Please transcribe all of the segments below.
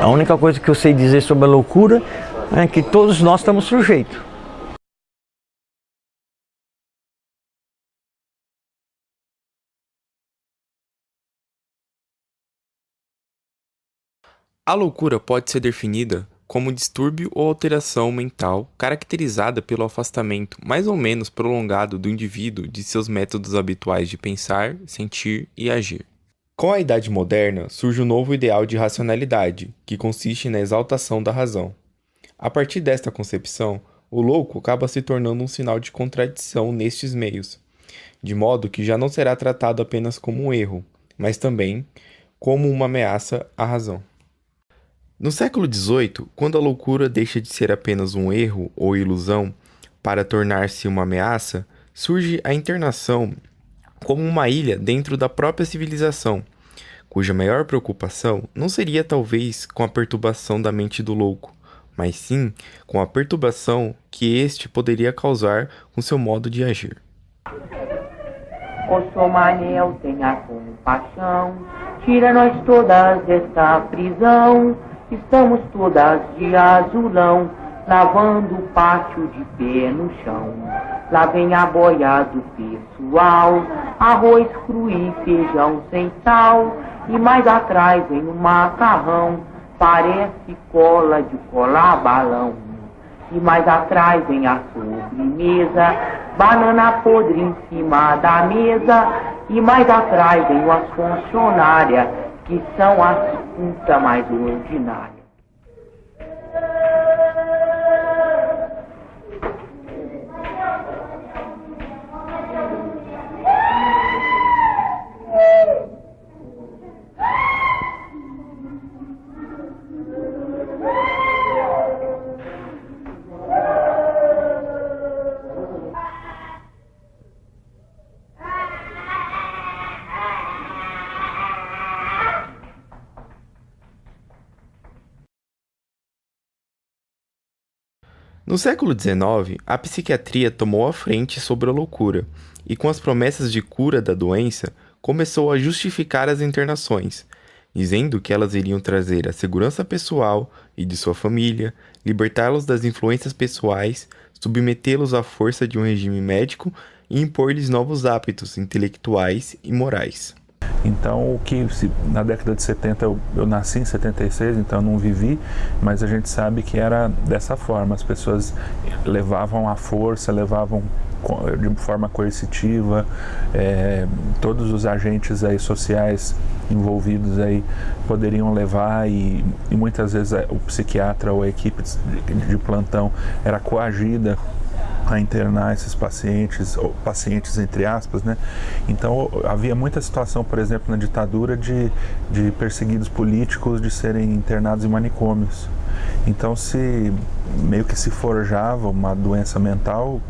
A única coisa que eu sei dizer sobre a loucura é que todos nós estamos sujeitos. A loucura pode ser definida como distúrbio ou alteração mental caracterizada pelo afastamento mais ou menos prolongado do indivíduo de seus métodos habituais de pensar, sentir e agir. Com a Idade Moderna, surge um novo ideal de racionalidade, que consiste na exaltação da razão. A partir desta concepção, o louco acaba se tornando um sinal de contradição nestes meios, de modo que já não será tratado apenas como um erro, mas também como uma ameaça à razão. No século XVIII, quando a loucura deixa de ser apenas um erro ou ilusão para tornar-se uma ameaça, surge a internação como uma ilha dentro da própria civilização, cuja maior preocupação não seria talvez com a perturbação da mente do louco, mas sim com a perturbação que este poderia causar com seu modo de agir. Ó São Manel, tenha compaixão, tira nós todas desta prisão. Estamos todas de azulão, lavando o pátio de pé no chão. Lá vem a boia do pessoal, arroz cru e feijão sem sal. E mais atrás vem o macarrão, parece cola de colar balão. E mais atrás vem a sobremesa, banana podre em cima da mesa. E mais atrás vem as funcionárias, que são as putas mais ordinárias. No século XIX, a psiquiatria tomou a frente sobre a loucura e, com as promessas de cura da doença, começou a justificar as internações, dizendo que elas iriam trazer a segurança pessoal e de sua família, libertá-los das influências pessoais, submetê-los à força de um regime médico e impor-lhes novos hábitos intelectuais e morais. Então, na década de 70, eu nasci em 76, então eu não vivi, mas a gente sabe que era dessa forma. As pessoas levavam à força, levavam de forma coercitiva, todos os agentes aí sociais envolvidos aí poderiam levar e muitas vezes o psiquiatra ou a equipe de plantão era coagida a internar esses pacientes, ou pacientes entre aspas, né? Então havia muita situação, por exemplo, na ditadura de perseguidos políticos de serem internados em manicômios. Então meio que se forjava uma doença mental,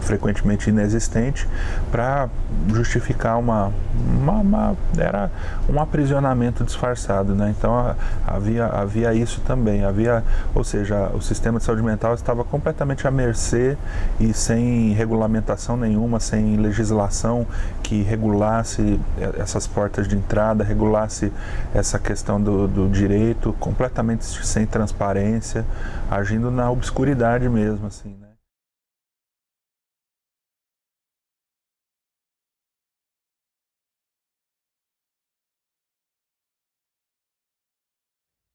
frequentemente inexistente, para justificar era um aprisionamento disfarçado, né? Então havia isso também, ou seja, o sistema de saúde mental estava completamente à mercê e sem regulamentação nenhuma, sem legislação que regulasse essas portas de entrada, regulasse essa questão do direito, completamente sem transparência, agindo na obscuridade mesmo, assim, né?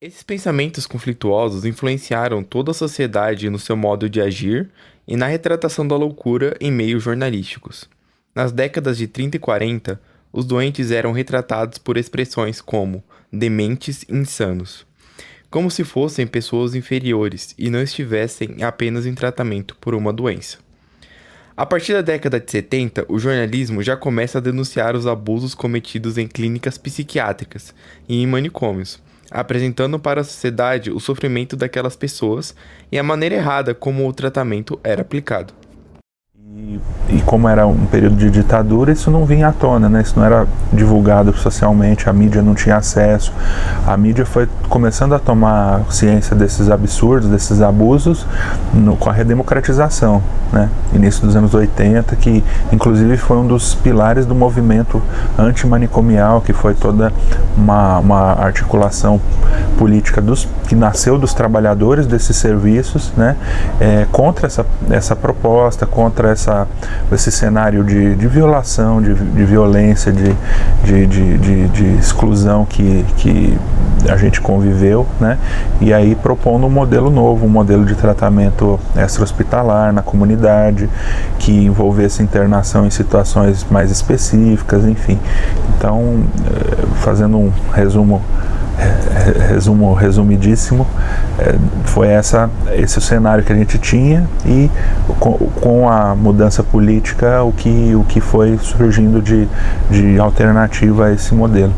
Esses pensamentos conflituosos influenciaram toda a sociedade no seu modo de agir e na retratação da loucura em meios jornalísticos. Nas décadas de 30 e 40, os doentes eram retratados por expressões como dementes insanos, como se fossem pessoas inferiores e não estivessem apenas em tratamento por uma doença. A partir da década de 70, o jornalismo já começa a denunciar os abusos cometidos em clínicas psiquiátricas e em manicômios, apresentando para a sociedade o sofrimento daquelas pessoas e a maneira errada como o tratamento era aplicado. E como era um período de ditadura, isso não vinha à tona, né? Isso não era divulgado socialmente, a mídia não tinha acesso. A mídia foi começando a tomar ciência desses absurdos, desses abusos, com a redemocratização, né? Início dos anos 80, que inclusive foi um dos pilares do movimento antimanicomial, que foi toda uma articulação política que nasceu dos trabalhadores desses serviços, né? Contra essa proposta, contra esse cenário de violação, de violência, de exclusão que a gente conviveu, né? E aí propondo um modelo novo, um modelo de tratamento extra-hospitalar na comunidade, que envolvesse internação em situações mais específicas, enfim. Então, fazendo um resumidíssimo, foi esse o cenário que a gente tinha, e com a mudança política o que foi surgindo de alternativa a esse modelo.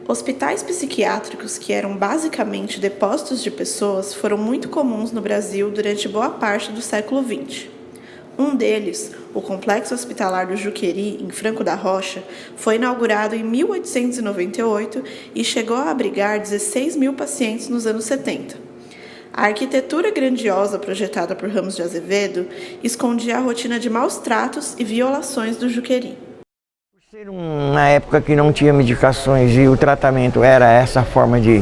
Hospitais psiquiátricos, que eram basicamente depósitos de pessoas, foram muito comuns no Brasil durante boa parte do século XX. Um deles, o Complexo Hospitalar do Juqueri, em Franco da Rocha, foi inaugurado em 1898 e chegou a abrigar 16 mil pacientes nos anos 70. A arquitetura grandiosa projetada por Ramos de Azevedo escondia a rotina de maus tratos e violações do Juqueri. Por ser uma época que não tinha medicações e o tratamento era essa forma de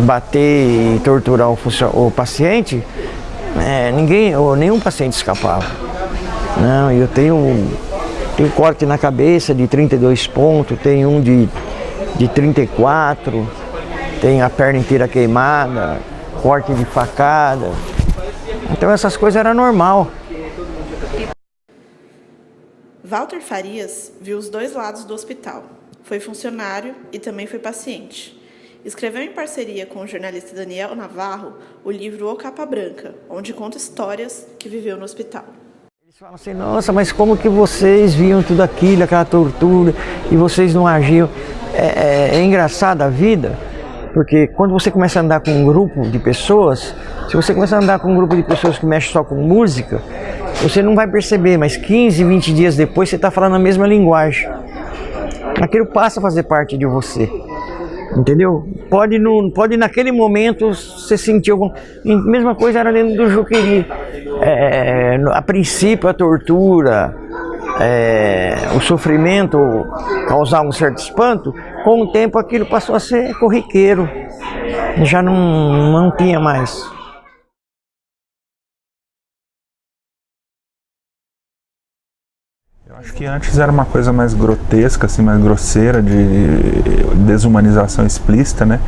bater e torturar o paciente, nenhum paciente escapava. Não, eu tenho corte na cabeça de 32 pontos, tenho um de 34, tenho a perna inteira queimada, corte de facada. Então essas coisas eram normal. Walter Farias viu os dois lados do hospital. Foi funcionário e também foi paciente. Escreveu em parceria com o jornalista Daniel Navarro o livro O Capa Branca, onde conta histórias que viveu no hospital. Eles falam assim, nossa, mas como que vocês viam tudo aquilo, aquela tortura, e vocês não agiam? É engraçada a vida, porque quando você começa a andar com um grupo de pessoas, se você começa a andar com um grupo de pessoas que mexem só com música, você não vai perceber, mas 15, 20 dias depois você está falando a mesma linguagem. Aquilo passa a fazer parte de você, entendeu? Pode naquele momento você sentir algum... Mesma coisa era dentro do Juqueri. A princípio a tortura, o sofrimento causava um certo espanto, com o tempo aquilo passou a ser corriqueiro, já não tinha mais. Acho que antes era uma coisa mais grotesca, assim, mais grosseira, de desumanização explícita, né?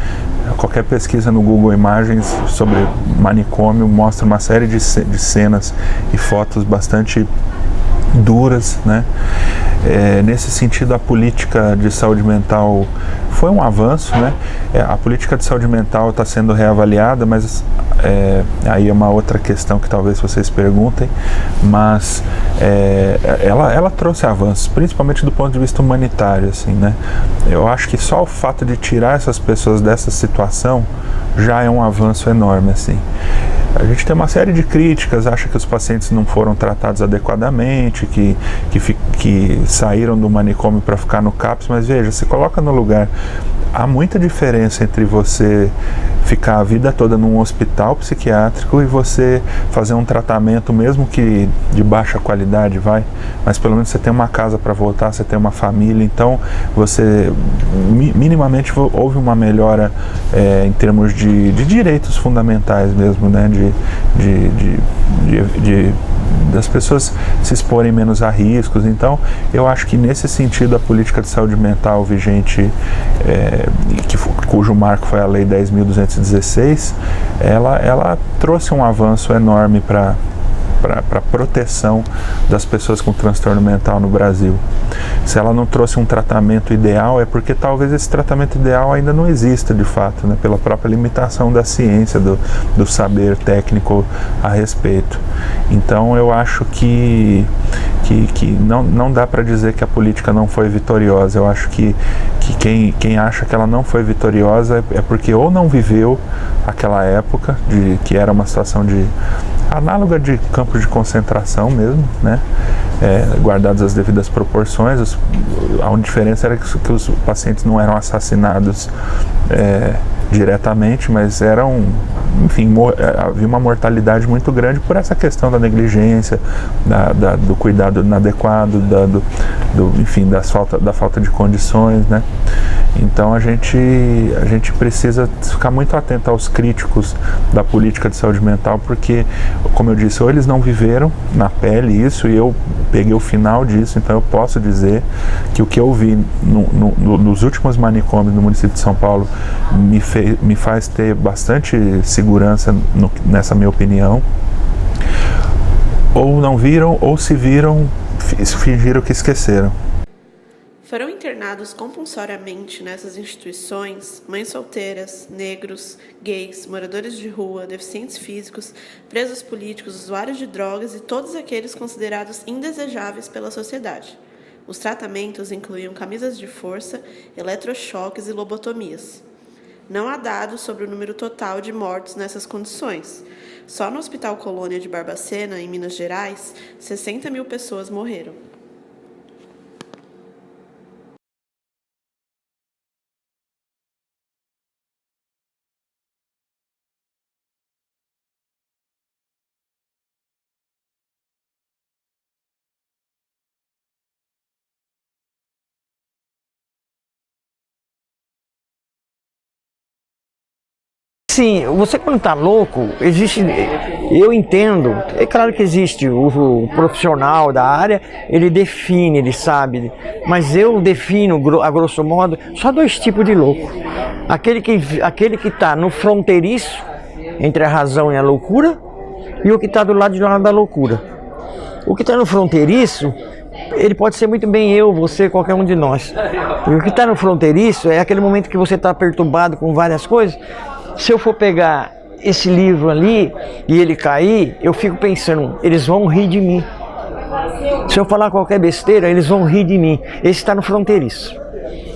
Qualquer pesquisa no Google Imagens sobre manicômio mostra uma série de cenas e fotos bastante duras, né? Nesse sentido, a política de saúde mental foi um avanço, né? A política de saúde mental está sendo reavaliada, mas aí é uma outra questão que talvez vocês perguntem, mas ela trouxe avanços, principalmente do ponto de vista humanitário, assim, né? Eu acho que só o fato de tirar essas pessoas dessa situação já é um avanço enorme, assim. A gente tem uma série de críticas, acha que os pacientes não foram tratados adequadamente, que saíram do manicômio para ficar no CAPS, mas veja, se coloca no lugar. Há muita diferença entre você ficar a vida toda num hospital psiquiátrico e você fazer um tratamento, mesmo que de baixa qualidade, mas pelo menos você tem uma casa para voltar, você tem uma família, então você minimamente houve uma melhora em termos de direitos fundamentais mesmo, né, das pessoas se exporem menos a riscos. Então eu acho que nesse sentido a política de saúde mental vigente, cujo marco foi a Lei 10.216, ela trouxe um avanço enorme para a proteção das pessoas com transtorno mental no Brasil. Se ela não trouxe um tratamento ideal, é porque talvez esse tratamento ideal ainda não exista de fato, né, pela própria limitação da ciência, do saber técnico a respeito. Então eu acho que que não dá para dizer que a política não foi vitoriosa. Eu acho que quem acha que ela não foi vitoriosa é porque ou não viveu aquela época, que era uma situação análoga de campos de concentração mesmo, né? Guardadas as devidas proporções. A diferença era que os pacientes não eram assassinados diretamente, mas eram, enfim, havia uma mortalidade muito grande por essa questão da negligência, do cuidado inadequado, enfim, da falta de condições, né? Então a gente precisa ficar muito atento aos críticos da política de saúde mental, porque, como eu disse, ou eles não viveram na pele isso, e eu peguei o final disso, então eu posso dizer que o que eu vi nos últimos manicômios no município de São Paulo me faz ter bastante segurança nessa minha opinião. Ou não viram, ou se viram, fingiram que esqueceram. Foram internados compulsoriamente nessas instituições mães solteiras, negros, gays, moradores de rua, deficientes físicos, presos políticos, usuários de drogas e todos aqueles considerados indesejáveis pela sociedade. Os tratamentos incluíam camisas de força, eletrochoques e lobotomias. Não há dados sobre o número total de mortos nessas condições. Só no Hospital Colônia de Barbacena, em Minas Gerais, 60 mil pessoas morreram. Sim, você quando está louco, existe, eu entendo, é claro que existe o profissional da área, ele define, ele sabe, mas eu defino, a grosso modo, só dois tipos de louco. Aquele que está no fronteiriço, entre a razão e a loucura, e o que está do lado de lá da loucura. O que está no fronteiriço, ele pode ser muito bem eu, você, qualquer um de nós. E o que está no fronteiriço é aquele momento que você está perturbado com várias coisas. Se eu for pegar esse livro ali e ele cair, eu fico pensando, eles vão rir de mim. Se eu falar qualquer besteira, eles vão rir de mim. Esse está no fronteiriço.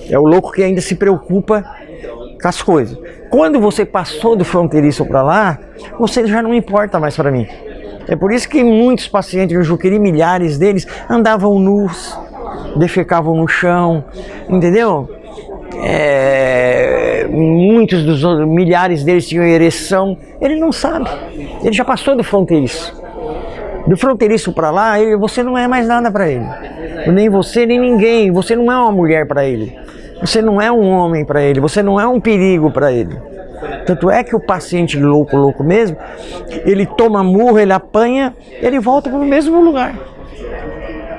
É o louco que ainda se preocupa com as coisas. Quando você passou do fronteiriço para lá, você já não importa mais para mim. É por isso que muitos pacientes no Juqueri, milhares deles, andavam nus, defecavam no chão, entendeu? Muitos milhares deles tinham ereção. Ele não sabe, ele já passou do fronteiriço. Do fronteiriço para lá, você não é mais nada para ele. Nem você, nem ninguém. Você não é uma mulher para ele. Você não é um homem para ele. Você não é um perigo para ele. Tanto é que o paciente louco mesmo, ele toma murro, ele apanha, ele volta para o mesmo lugar.